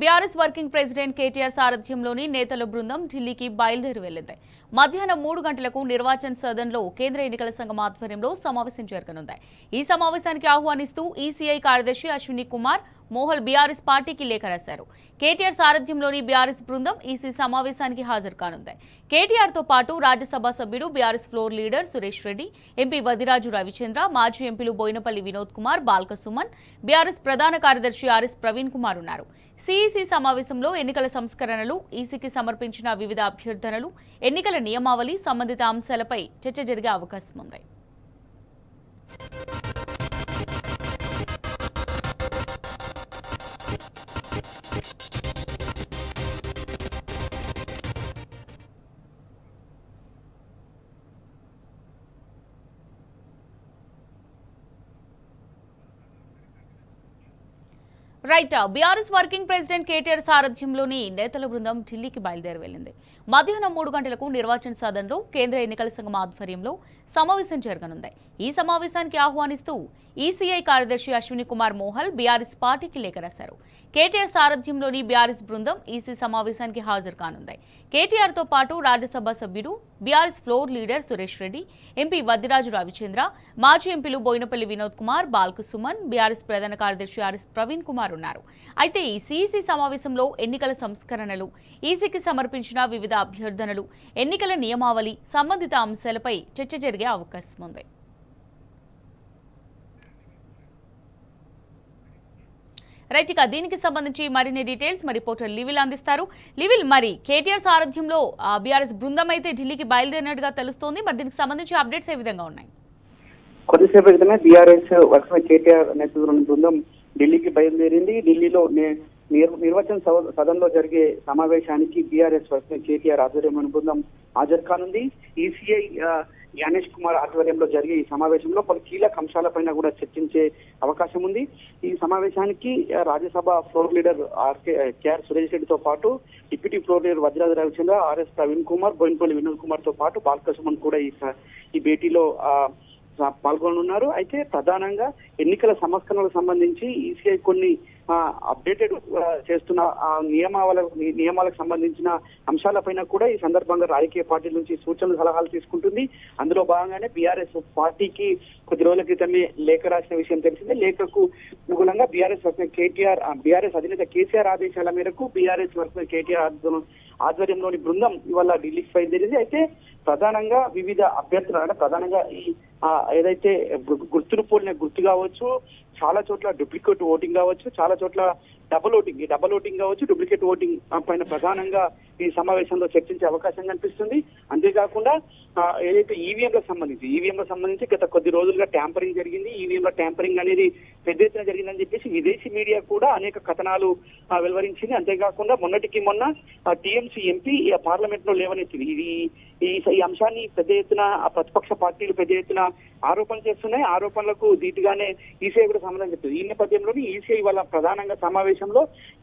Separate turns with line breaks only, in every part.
BRS working president KTR సారథ్యంలోని నేతల బృందం ఢిల్లీకి బయలుదేరి వెళ్లింది. మధ్యాహ్నం 3 గంటలకు నిర్వాచన్ సదన్లో కేంద్ర ఎన్నికల సంఘం ఆధ్వర్యంలో సమావేశం జరగనుంది. ఈ సమావేశానికి ఆహ్వానిస్తూ ఈసీఐ కార్యదర్శి అశ్విని కుమార్ మోహల్ బీఆర్ఎస్ పార్టీకి లేఖ రాశారు. కేటీఆర్ సారథ్యంలోని బీఆర్ఎస్ బృందం ఈసీ సమావేశానికి హాజరు కానుంది. కేటీఆర్తో పాటు రాజ్యసభ సభ్యుడు BRS floor leader Suresh Reddy, MP Vaddiraju Ravichandra, మాజీ ఎంపీలు బోయినపల్లి వినోద్ కుమార్, బాల్క సుమన్, బీఆర్ఎస్ ప్రధాన కార్యదర్శి ఆర్ఎస్ ప్రవీణ్ కుమార్ ఉన్నారు. సిఈసి సమావేశంలో ఎన్నికల సంస్కరణలు, ఈసీకి సమర్పించిన వివిధ అభ్యర్థనలు, ఎన్నికల నియమావళి సంబంధిత అంశాలపై చర్చ జరిగే అవకాశం ఉంది. Right. BRS working president KTR సారథ్యంలోని నేతల బృందం ఢిల్లీకి బయలుదేరి వెళ్లింది. మధ్యాహ్నం 3 గంటలకు నిర్వాచన సదన్లో కేంద్ర ఎన్నికల సంఘం ఆధ్వర్యంలో సమావేశం జరగనుంది. ఈ సమావేశానికి ఆహ్వానిస్తూ ఈసీఐ కార్యదర్శి అశ్విని కుమార్ మోహల్ బీఆర్ఎస్ పార్టీకి లేఖ రాశారు. కేటీఆర్ సారథ్యంలోని బీఆర్ఎస్ బృందం ఈసీ సమావేశానికి హాజరు కానుంది. కేటీఆర్తో పాటు రాజ్యసభ సభ్యుడు BRS floor leader Suresh Reddy, MP Vaddiraju Ravichandra, మాజీ ఎంపీలు బోయినపల్లి వినోద్ కుమార్, బాల్క సుమన్, బీఆర్ఎస్ ప్రధాన కార్యదర్శి ఆర్ఎస్ ప్రవీణ్ కుమార్ ఉన్నారు. అయితే ఈ సిఈసి సమావేశంలో ఎన్నికల సంస్కరణలు, ఈసీకి సమర్పించిన వివిధ అభ్యర్థనలు, ఎన్నికల నియమావళి సంబంధిత అంశాలపై చర్చ జరిగే అవకాశం ఉంది. రైట్. ఇక దీనికి సంబంధించి మరిన్ని డీటెయిల్స్ మరి రిపోర్టర్ లివిల్ అందిస్తారు. లివిల్, మరి కేటీఆర్ సారథ్యంలో బీఆర్ఎస్ బృందం అయితే ఢిల్లీకి బయలుదేరినట్టుగా తెలుస్తోంది. మరి దీనికి సంబంధించి అప్డేట్స్ ఏ విధంగా ఉన్నాయి?
కొద్దిసేపు క్రితమే బీఆర్ఎస్ వర్కింగ్ కేటీఆర్ నేతృత్వంలోని బృందం ఢిల్లీకి బయలుదేరింది. ఢిల్లీలో నిర్వాచన సదన్లో జరిగే సమావేశానికి బీఆర్ఎస్ వర్కింగ్ కేటీఆర్ ఆధ్వర్యంలోని బృందం హాజరు కానుంది. ఈసీఐ జ్ఞానేష్ కుమార్ ఆధ్వర్యంలో జరిగే ఈ సమావేశంలో పలు కీలక అంశాలపైన కూడా చర్చించే అవకాశం ఉంది. ఈ సమావేశానికి రాజ్యసభ ఫ్లోర్ లీడర్ కేఆర్ సురేష్ రెడ్డితో పాటు deputy floor leader Vaddiraju Ravichandra, RS Praveen Kumar, Boinapally Vinod Kumar తో పాటు బాల్క సుమన్ కూడా ఈ భేటీలో పాల్గొనున్నారు. అయితే ప్రధానంగా ఎన్నికల సంస్కరణలకు సంబంధించి ఈసీఐ కొన్ని అప్డేటెడ్ చేస్తున్న నియమాలకు సంబంధించిన అంశాలపైన కూడా ఈ సందర్భంగా రాజకీయ పార్టీల నుంచి సూచనలు సలహాలు తీసుకుంటుంది. అందులో భాగంగానే బీఆర్ఎస్ పార్టీకి కొద్ది రోజుల క్రితమే లేఖ రాసిన విషయం తెలిసిందే. లేఖకు అనుగుణంగా బీఆర్ఎస్ అధినేత కేసీఆర్ ఆదేశాల మేరకు బీఆర్ఎస్ వర్కింగ్ కేటీఆర్ ఆధ్వర్యంలోని బృందం ఇవాళ ఢిల్లీకి బయలుదేరింది. అయితే ప్రధానంగా వివిధ అభ్యర్థులు అంటే ప్రధానంగా ఈ ఏదైతే గుర్తులు పోలిన గుర్తు కావచ్చు, చాలా చోట్ల డూప్లికేట్ ఓటింగ్ కావచ్చు, చాలా చోట్ల డబుల్ ఓటింగ్ కావచ్చు, డూప్లికేట్ ఓటింగ్ పైన ప్రధానంగా ఈ సమావేశంలో చర్చించే అవకాశం కనిపిస్తుంది. అంతేకాకుండా ఏదైతే ఈవీఎంలకు సంబంధించి గత కొద్ది రోజులుగా ట్యాంపరింగ్ జరిగింది. ఈవీఎంల ట్యాంపరింగ్ అనేది పెద్ద ఎత్తున జరిగిందని చెప్పేసి విదేశీ మీడియా కూడా అనేక కథనాలు వెలువరించింది. అంతేకాకుండా మొన్నటికి మొన్న టీఎంసీ ఎంపీ పార్లమెంట్ లో లేవనెత్తింది. ఈ అంశాన్ని పెద్ద ఎత్తున ప్రతిపక్ష పార్టీలు పెద్ద ఎత్తున ఆరోపణలు చేస్తున్నాయి. ఆరోపణలకు ధీటుగానే ఈసీఐ కూడా సమాధానం చెప్తుంది. ఈ నేపథ్యంలోని ఈసీఐ వాళ్ళ ప్రధానంగా సమావేశంలో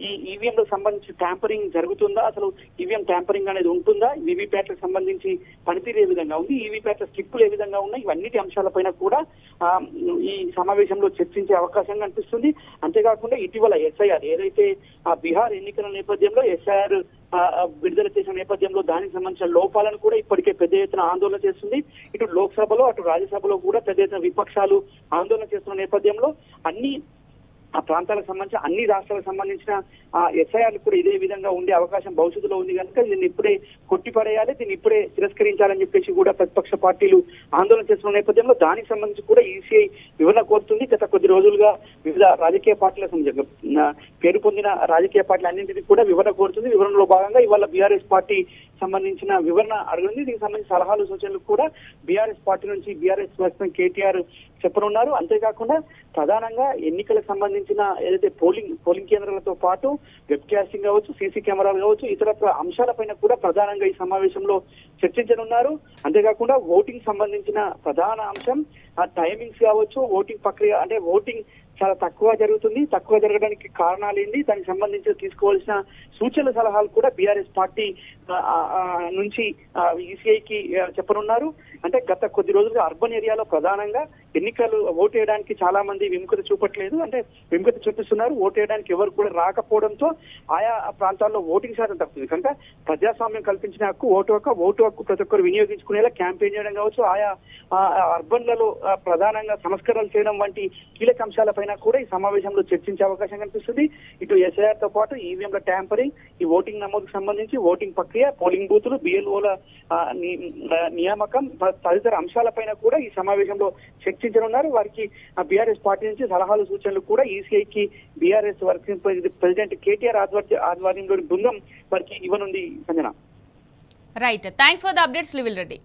ఈ ఈవీఎంలకు సంబంధించి ట్యాంపరింగ్ జరుగుతుందా, అసలు ఈవీఎం ట్యాంపరింగ్ అనేది ఉంటుందా, వీవీప్యాట్లకు సంబంధించి పనితీరు ఏ విధంగా ఉంది, ఈవీప్యాట్ల స్లిప్పులు ఏ విధంగా ఉన్నాయి, ఇవన్నిటి అంశాలపైన కూడా ఈ సమావేశంలో చర్చించే అవకాశం కనిపిస్తుంది. అంతేకాకుండా ఇటీవల ఎస్ఐఆర్ ఏదైతే బీహార్ ఎన్నికల నేపథ్యంలో ఎస్ఐఆర్ విడుదల చేసిన నేపథ్యంలో దానికి సంబంధించిన లోపాలను కూడా ఇప్పటికే పెద్ద ఎత్తున ఆందోళన చేస్తుంది. ఇటు లోక్సభలో అటు రాజ్యసభలో కూడా పెద్ద ఎత్తున విపక్షాలు ఆందోళన చేస్తున్న నేపథ్యంలో అన్ని ప్రాంతాలకు సంబంధించిన అన్ని రాష్ట్రాలకు సంబంధించిన ఎస్ఐఆర్లు కూడా ఇదే విధంగా ఉండే అవకాశం భవిష్యత్తులో ఉంది కనుక దీన్ని ఇప్పుడే కొట్టిపడేయాలి, దీన్ని ఇప్పుడే తిరస్కరించాలని చెప్పేసి కూడా ప్రతిపక్ష పార్టీలు ఆందోళన చేస్తున్న నేపథ్యంలో దానికి సంబంధించి కూడా ఈసీఐ వివరణ కోరుతుంది. గత కొద్ది రోజులుగా వివిధ రాజకీయ పార్టీలకు పేరు పొందిన రాజకీయ పార్టీలు అన్నింటినీ కూడా వివరణ కోరుతుంది. వివరణలో భాగంగా ఇవాళ బీఆర్ఎస్ పార్టీ సంబంధించిన వివరణ అడిగింది. దీనికి సంబంధించిన సలహాలు సూచనలు కూడా బీఆర్ఎస్ పార్టీ నుంచి బీఆర్ఎస్ వర్కింగ్ కేటీఆర్ చెప్పనున్నారు. అంతేకాకుండా ప్రధానంగా ఎన్నికలకు సంబంధించిన ఏదైతే పోలింగ్ కేంద్రాలతో పాటు వెబ్ కాస్టింగ్ కావచ్చు, సీసీ కెమెరాలు కావచ్చు, ఇతర అంశాలపైన కూడా ప్రధానంగా ఈ సమావేశంలో చర్చించనున్నారు. అంతేకాకుండా ఓటింగ్ సంబంధించిన ప్రధాన అంశం టైమింగ్స్ కావచ్చు, ఓటింగ్ ప్రక్రియ అంటే ఓటింగ్ చాలా తక్కువ జరగడానికి కారణాలు ఏంటి, దానికి సంబంధించి తీసుకోవాల్సిన సూచనల సలహాలు కూడా బీఆర్ఎస్ పార్టీ నుంచి ఈసీఐకి చెప్పనున్నారు. అంటే గత కొద్ది రోజులుగా అర్బన్ ఏరియాలో ప్రధానంగా ఎన్నికలు ఓటు వేయడానికి చాలా మంది విముఖత చూపట్లేదు, అంటే విముఖత చూపిస్తున్నారు. ఓటు వేయడానికి ఎవరు కూడా రాకపోవడంతో ఆయా ప్రాంతాల్లో ఓటింగ్ శాతం తగ్గుతుంది. కనుక ప్రజాస్వామ్యం కల్పించిన హక్కు ఓటు హక్కు ప్రతి ఒక్కరు వినియోగించుకునేలా క్యాంపెయిన్ చేయడం కావచ్చు, ఆయా అర్బన్లలో ప్రధానంగా సంస్కరణలు చేయడం వంటి కీలక అంశాలపైన కూడా ఈ సమావేశంలో చర్చించే అవకాశం కనిపిస్తుంది. ఇటు ఎస్ఐఆర్ తో పాటు ఈవీఎంల ట్యాంపరింగ్, ఈ ఓటింగ్ నమోదుకు సంబంధించి ఓటింగ్ ప్రక్రియ, పోలింగ్ బూతులు, బిఎల్ఓల నియామకం తదితర అంశాలపైన కూడా ఈ సమావేశంలో చర్చించనున్నారు. వారికి బీఆర్ఎస్ పార్టీ నుంచి సలహాలు సూచనలు కూడా ఈసీఐకి బీఆర్ఎస్ వర్కింగ్ ప్రెసిడెంట్ కేటీఆర్ ఆధ్వర్యంలోని బృందం వారికి ఇవ్వనుంది. Sanjana,
right, thanks for the updates లివిల్ రెడ్డి.